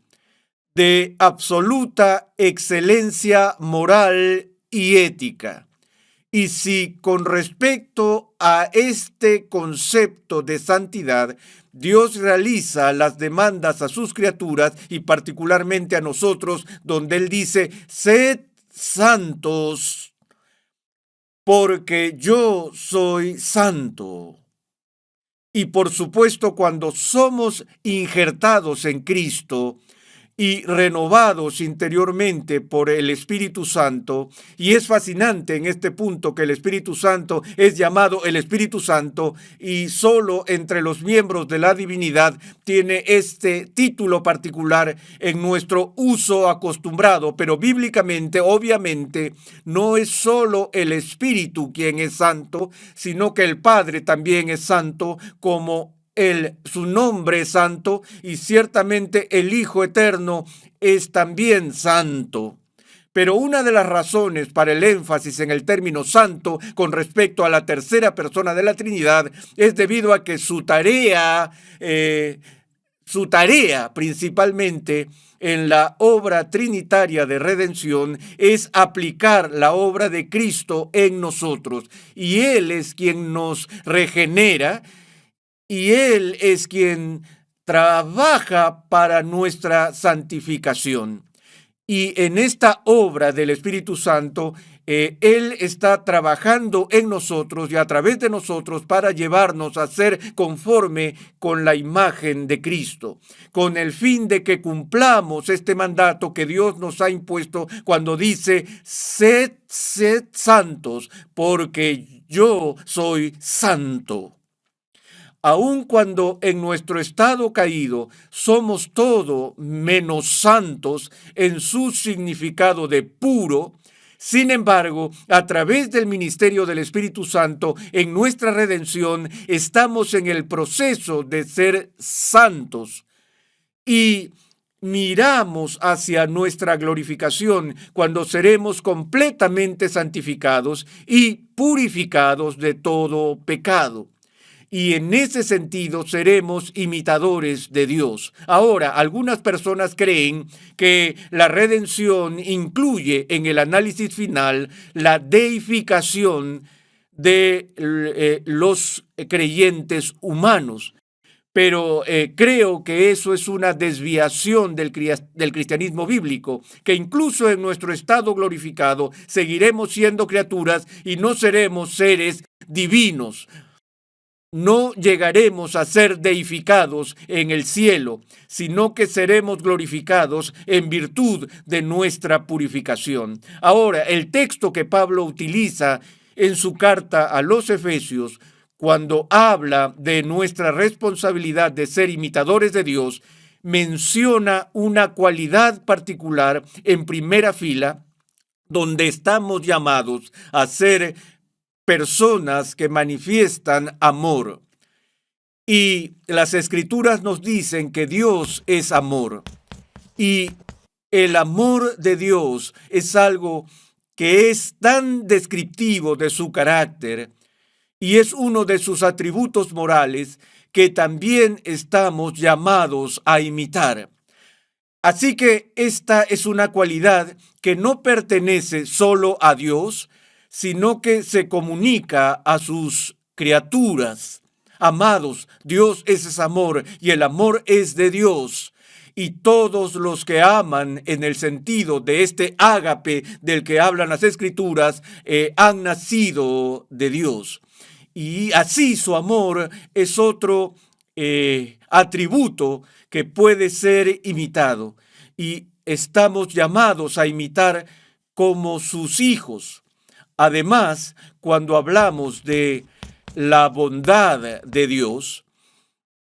de absoluta excelencia moral y ética. Y si con respecto a este concepto de santidad, Dios realiza las demandas a sus criaturas y particularmente a nosotros, donde Él dice: sed santos, porque yo soy santo. Y por supuesto, cuando somos injertados en Cristo y renovados interiormente por el Espíritu Santo, y es fascinante en este punto que el Espíritu Santo es llamado el Espíritu Santo, y solo entre los miembros de la divinidad tiene este título particular en nuestro uso acostumbrado, pero bíblicamente, obviamente, no es solo el Espíritu quien es santo, sino que el Padre también es santo, como su nombre es santo, y ciertamente el Hijo Eterno es también santo. Pero una de las razones para el énfasis en el término santo con respecto a la tercera persona de la Trinidad es debido a que su tarea principalmente en la obra trinitaria de redención es aplicar la obra de Cristo en nosotros, y Él es quien nos regenera, y Él es quien trabaja para nuestra santificación. Y en esta obra del Espíritu Santo, Él está trabajando en nosotros y a través de nosotros para llevarnos a ser conforme con la imagen de Cristo, con el fin de que cumplamos este mandato que Dios nos ha impuesto cuando dice: sed santos, porque yo soy santo. Aun cuando en nuestro estado caído somos todo menos santos en su significado de puro, sin embargo, a través del ministerio del Espíritu Santo, en nuestra redención, estamos en el proceso de ser santos y miramos hacia nuestra glorificación cuando seremos completamente santificados y purificados de todo pecado. Y en ese sentido seremos imitadores de Dios. Ahora, algunas personas creen que la redención incluye en el análisis final la deificación de los creyentes humanos. Pero creo que eso es una desviación del cristianismo bíblico, que incluso en nuestro estado glorificado seguiremos siendo criaturas y no seremos seres divinos. No llegaremos a ser deificados en el cielo, sino que seremos glorificados en virtud de nuestra purificación. Ahora, el texto que Pablo utiliza en su carta a los Efesios, cuando habla de nuestra responsabilidad de ser imitadores de Dios, menciona una cualidad particular en primera fila, donde estamos llamados a ser personas que manifiestan amor. Y las Escrituras nos dicen que Dios es amor. Y el amor de Dios es algo que es tan descriptivo de su carácter y es uno de sus atributos morales que también estamos llamados a imitar. Así que esta es una cualidad que no pertenece solo a Dios, sino que se comunica a sus criaturas. Amados, Dios es amor y el amor es de Dios. Y todos los que aman en el sentido de este ágape del que hablan las Escrituras han nacido de Dios. Y así su amor es otro atributo que puede ser imitado. Y estamos llamados a imitar como sus hijos. Además, cuando hablamos de la bondad de Dios,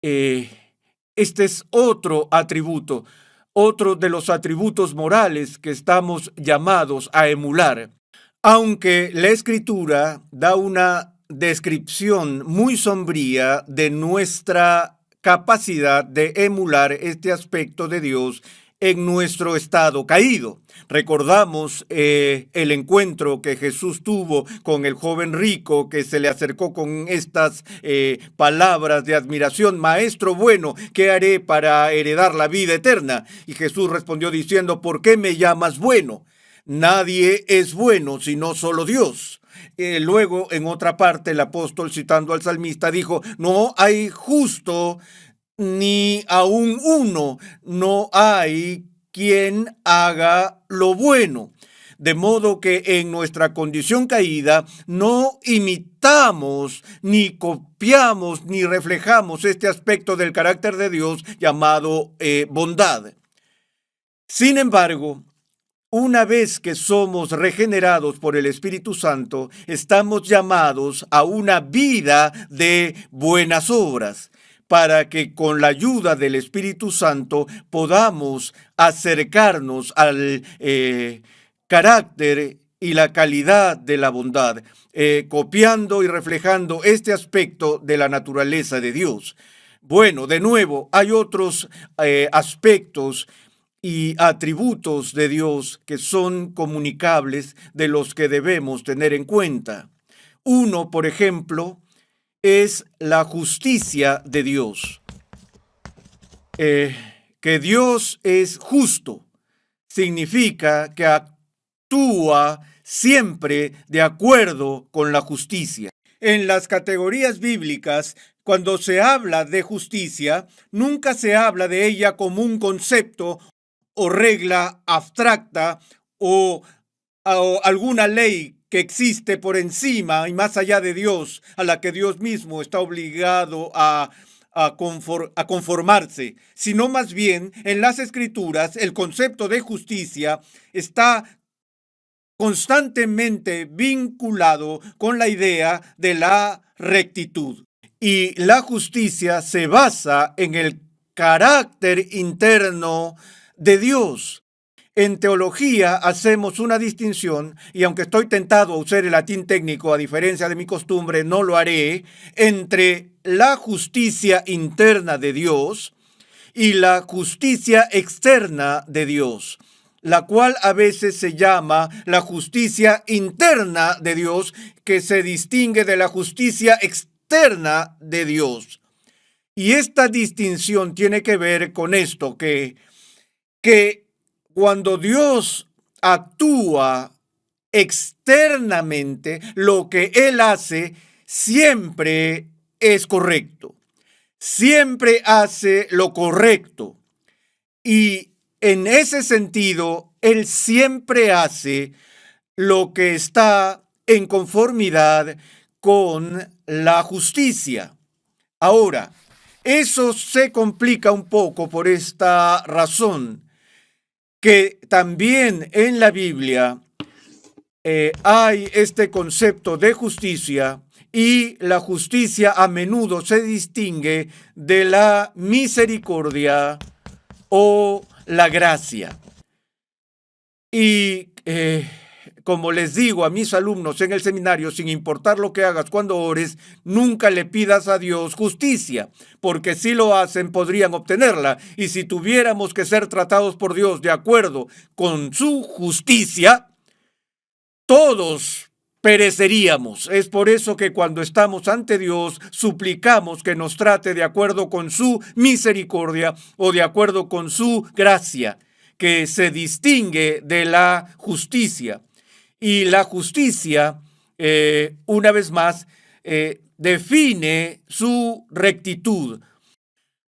este es otro atributo, otro de los atributos morales que estamos llamados a emular. Aunque la Escritura da una descripción muy sombría de nuestra capacidad de emular este aspecto de Dios en nuestro estado caído. Recordamos el encuentro que Jesús tuvo con el joven rico que se le acercó con estas palabras de admiración: Maestro bueno, ¿qué haré para heredar la vida eterna? Y Jesús respondió diciendo: ¿por qué me llamas bueno? Nadie es bueno sino solo Dios. Luego, en otra parte, el apóstol, citando al salmista, dijo: no hay justo ni aún uno, no hay quien haga lo bueno. De modo que en nuestra condición caída no imitamos, ni copiamos, ni reflejamos este aspecto del carácter de Dios llamado bondad. Sin embargo, una vez que somos regenerados por el Espíritu Santo, estamos llamados a una vida de buenas obras, para que con la ayuda del Espíritu Santo podamos acercarnos al carácter y la calidad de la bondad, copiando y reflejando este aspecto de la naturaleza de Dios. Bueno, de nuevo, hay otros aspectos y atributos de Dios que son comunicables, de los que debemos tener en cuenta. Uno, por ejemplo, es la justicia de Dios. Que Dios es justo significa que actúa siempre de acuerdo con la justicia. En las categorías bíblicas, cuando se habla de justicia, nunca se habla de ella como un concepto o regla abstracta o o alguna ley que existe por encima y más allá de Dios, a la que Dios mismo está obligado a conformarse, sino más bien en las Escrituras el concepto de justicia está constantemente vinculado con la idea de la rectitud. Y la justicia se basa en el carácter interno de Dios. En teología hacemos una distinción, y aunque estoy tentado a usar el latín técnico, a diferencia de mi costumbre, no lo haré, entre la justicia interna de Dios y la justicia externa de Dios, la cual a veces se llama la justicia interna de Dios, que se distingue de la justicia externa de Dios. Y esta distinción tiene que ver con esto, que cuando Dios actúa externamente, lo que Él hace siempre es correcto. Siempre hace lo correcto. Y en ese sentido, Él siempre hace lo que está en conformidad con la justicia. Ahora, eso se complica un poco por esta razón, que también en la Biblia hay este concepto de justicia, y la justicia a menudo se distingue de la misericordia o la gracia. Y como les digo a mis alumnos en el seminario, sin importar lo que hagas cuando ores, nunca le pidas a Dios justicia, porque si lo hacen podrían obtenerla. Y si tuviéramos que ser tratados por Dios de acuerdo con su justicia, todos pereceríamos. Es por eso que cuando estamos ante Dios, suplicamos que nos trate de acuerdo con su misericordia o de acuerdo con su gracia, que se distingue de la justicia. Y la justicia, una vez más, define su rectitud,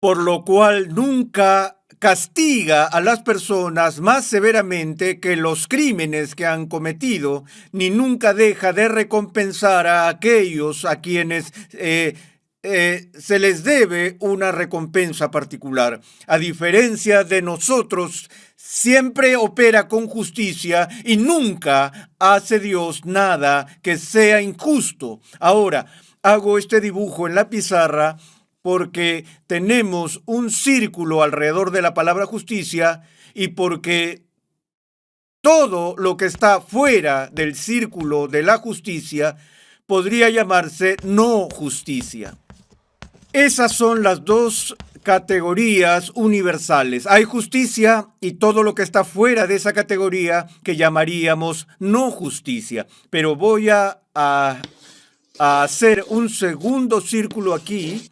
por lo cual nunca castiga a las personas más severamente que los crímenes que han cometido, ni nunca deja de recompensar a aquellos a quienes se les debe una recompensa particular. A diferencia de nosotros, siempre opera con justicia y nunca hace Dios nada que sea injusto. Ahora, hago este dibujo en la pizarra porque tenemos un círculo alrededor de la palabra justicia y porque todo lo que está fuera del círculo de la justicia podría llamarse no justicia. Esas son las dos categorías universales. Hay justicia y todo lo que está fuera de esa categoría que llamaríamos no justicia. Pero voy a hacer un segundo círculo aquí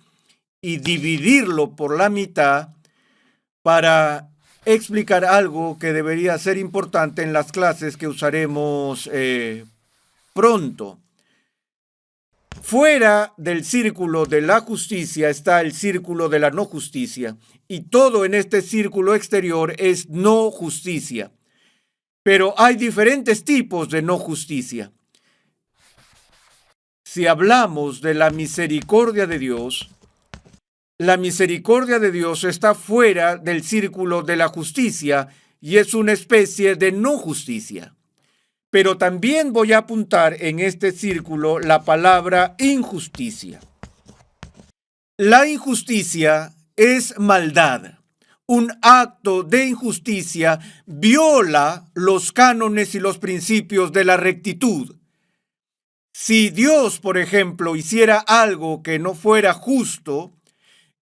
y dividirlo por la mitad para explicar algo que debería ser importante en las clases que usaremos pronto. Fuera del círculo de la justicia está el círculo de la no justicia, y todo en este círculo exterior es no justicia. Pero hay diferentes tipos de no justicia. Si hablamos de la misericordia de Dios, la misericordia de Dios está fuera del círculo de la justicia y es una especie de no justicia. Pero también voy a apuntar en este círculo la palabra injusticia. La injusticia es maldad. Un acto de injusticia viola los cánones y los principios de la rectitud. Si Dios, por ejemplo, hiciera algo que no fuera justo,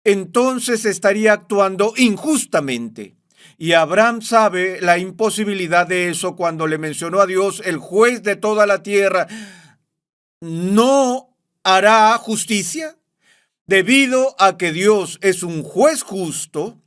entonces estaría actuando injustamente. Y Abraham sabe la imposibilidad de eso cuando le mencionó a Dios, el juez de toda la tierra, ¿no hará justicia? Debido a que Dios es un juez justo,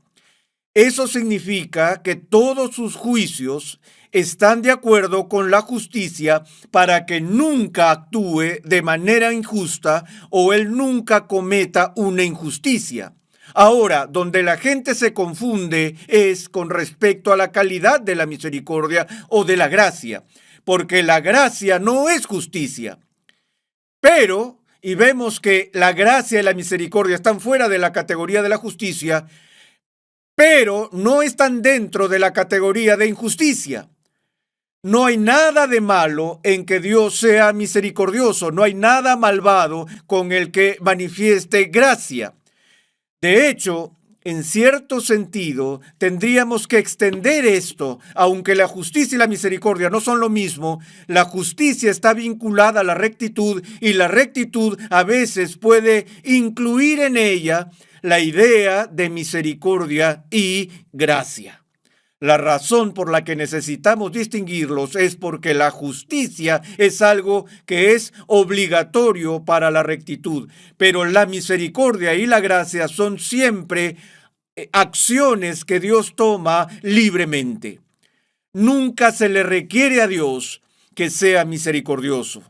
eso significa que todos sus juicios están de acuerdo con la justicia para que nunca actúe de manera injusta o él nunca cometa una injusticia. Ahora, donde la gente se confunde es con respecto a la calidad de la misericordia o de la gracia, porque la gracia no es justicia. Pero, y vemos que la gracia y la misericordia están fuera de la categoría de la justicia, pero no están dentro de la categoría de injusticia. No hay nada de malo en que Dios sea misericordioso, no hay nada malvado con el que manifieste gracia. De hecho, en cierto sentido, tendríamos que extender esto, aunque la justicia y la misericordia no son lo mismo. La justicia está vinculada a la rectitud y la rectitud a veces puede incluir en ella la idea de misericordia y gracia. La razón por la que necesitamos distinguirlos es porque la justicia es algo que es obligatorio para la rectitud, pero la misericordia y la gracia son siempre acciones que Dios toma libremente. Nunca se le requiere a Dios que sea misericordioso.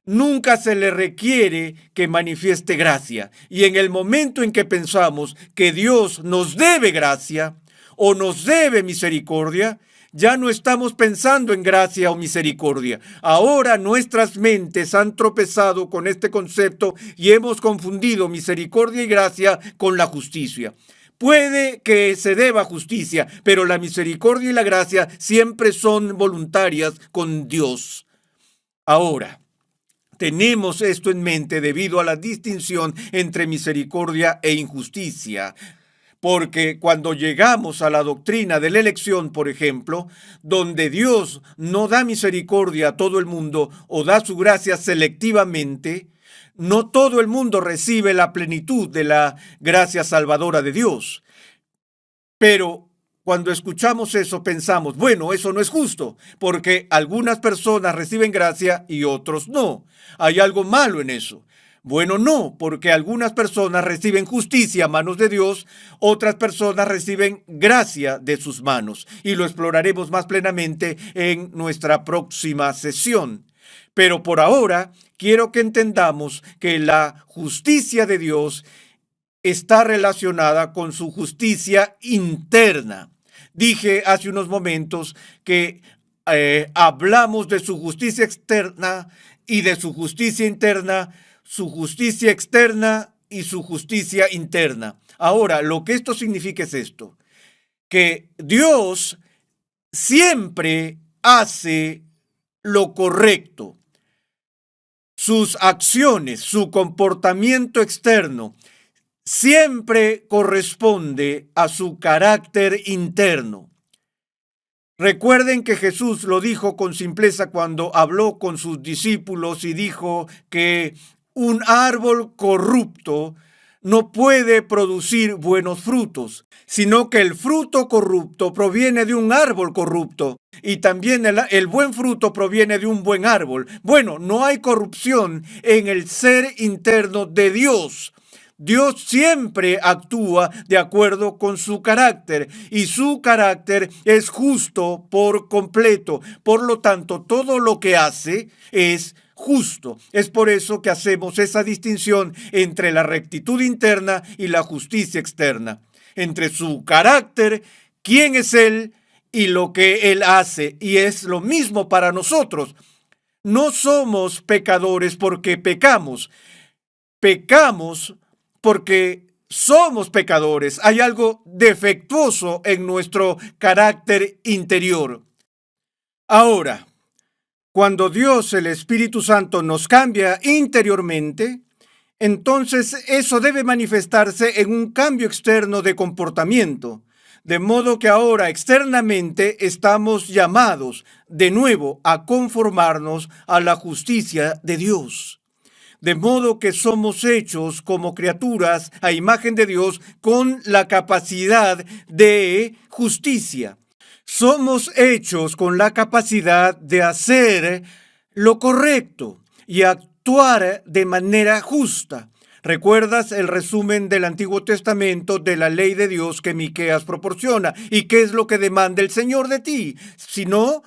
Nunca se le requiere que manifieste gracia. Y en el momento en que pensamos que Dios nos debe gracia, o nos debe misericordia, ya no estamos pensando en gracia o misericordia. Ahora nuestras mentes han tropezado con este concepto y hemos confundido misericordia y gracia con la justicia. Puede que se deba justicia, pero la misericordia y la gracia siempre son voluntarias con Dios. Ahora, tenemos esto en mente debido a la distinción entre misericordia e injusticia. Porque cuando llegamos a la doctrina de la elección, por ejemplo, donde Dios no da misericordia a todo el mundo o da su gracia selectivamente, no todo el mundo recibe la plenitud de la gracia salvadora de Dios. Pero cuando escuchamos eso pensamos, bueno, eso no es justo, porque algunas personas reciben gracia y otros no. Hay algo malo en eso. Bueno, no, porque algunas personas reciben justicia a manos de Dios, otras personas reciben gracia de sus manos, y lo exploraremos más plenamente en nuestra próxima sesión. Pero por ahora, quiero que entendamos que la justicia de Dios está relacionada con su justicia interna. Dije hace unos momentos que hablamos de su justicia externa y de su justicia interna, su justicia externa y su justicia interna. Ahora, lo que esto significa es esto, que Dios siempre hace lo correcto. Sus acciones, su comportamiento externo, siempre corresponde a su carácter interno. Recuerden que Jesús lo dijo con simpleza cuando habló con sus discípulos y dijo que un árbol corrupto no puede producir buenos frutos, sino que el fruto corrupto proviene de un árbol corrupto y también el buen fruto proviene de un buen árbol. Bueno, no hay corrupción en el ser interno de Dios. Dios siempre actúa de acuerdo con su carácter y su carácter es justo por completo. Por lo tanto, todo lo que hace es justo. Es por eso que hacemos esa distinción entre la rectitud interna y la justicia externa. Entre su carácter, quién es Él y lo que Él hace. Y es lo mismo para nosotros. No somos pecadores porque pecamos. Pecamos porque somos pecadores. Hay algo defectuoso en nuestro carácter interior. Ahora, cuando Dios, el Espíritu Santo, nos cambia interiormente, entonces eso debe manifestarse en un cambio externo de comportamiento. De modo que ahora externamente estamos llamados de nuevo a conformarnos a la justicia de Dios. De modo que somos hechos como criaturas a imagen de Dios con la capacidad de justicia. Somos hechos con la capacidad de hacer lo correcto y actuar de manera justa. ¿Recuerdas el resumen del Antiguo Testamento de la ley de Dios que Miqueas proporciona? ¿Y qué es lo que demanda el Señor de ti? Sino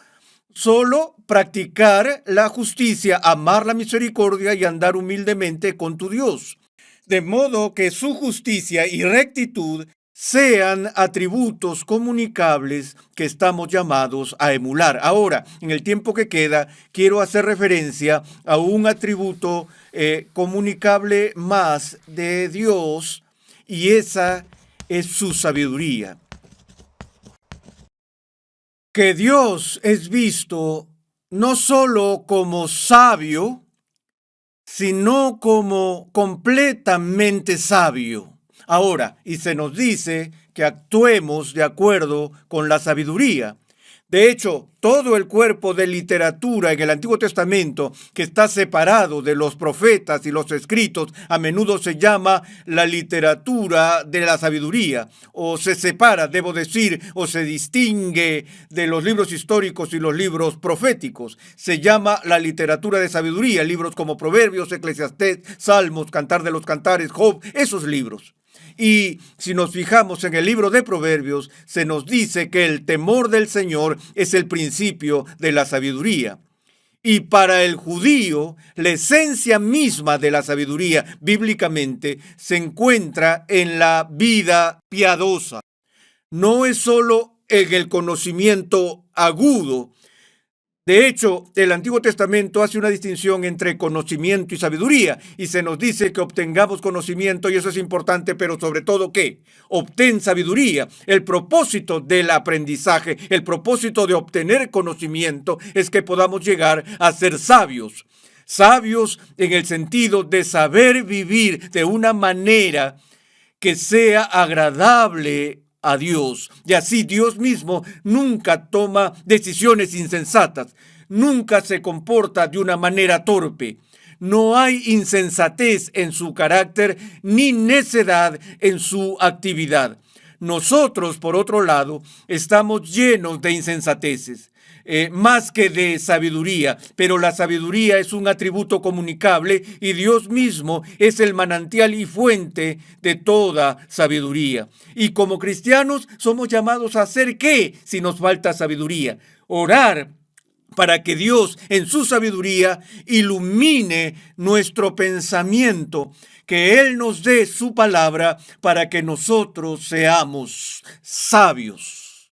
solo practicar la justicia, amar la misericordia y andar humildemente con tu Dios. De modo que su justicia y rectitud sean atributos comunicables que estamos llamados a emular. Ahora, en el tiempo que queda, quiero hacer referencia a un atributo comunicable más de Dios, y esa es su sabiduría. Que Dios es visto no solo como sabio, sino como completamente sabio. Ahora, y se nos dice que actuemos de acuerdo con la sabiduría. De hecho, todo el cuerpo de literatura en el Antiguo Testamento que está separado de los profetas y los escritos, a menudo se llama la literatura de la sabiduría, o se separa, debo decir, o se distingue de los libros históricos y los libros proféticos. Se llama la literatura de sabiduría, libros como Proverbios, Eclesiastés, Salmos, Cantar de los Cantares, Job, esos libros. Y si nos fijamos en el libro de Proverbios, se nos dice que el temor del Señor es el principio de la sabiduría. Y para el judío, la esencia misma de la sabiduría bíblicamente se encuentra en la vida piadosa. No es solo en el conocimiento agudo. De hecho, el Antiguo Testamento hace una distinción entre conocimiento y sabiduría, y se nos dice que obtengamos conocimiento, y eso es importante, pero sobre todo, ¿qué? Obtén sabiduría. El propósito del aprendizaje, el propósito de obtener conocimiento es que podamos llegar a ser sabios. Sabios en el sentido de saber vivir de una manera que sea agradable a Dios. Y así Dios mismo nunca toma decisiones insensatas, nunca se comporta de una manera torpe. No hay insensatez en su carácter ni necedad en su actividad. Nosotros, por otro lado, estamos llenos de insensateces. Más que de sabiduría, pero la sabiduría es un atributo comunicable y Dios mismo es el manantial y fuente de toda sabiduría. Y como cristianos somos llamados a hacer ¿qué si nos falta sabiduría? Orar para que Dios en su sabiduría ilumine nuestro pensamiento, que Él nos dé su palabra para que nosotros seamos sabios.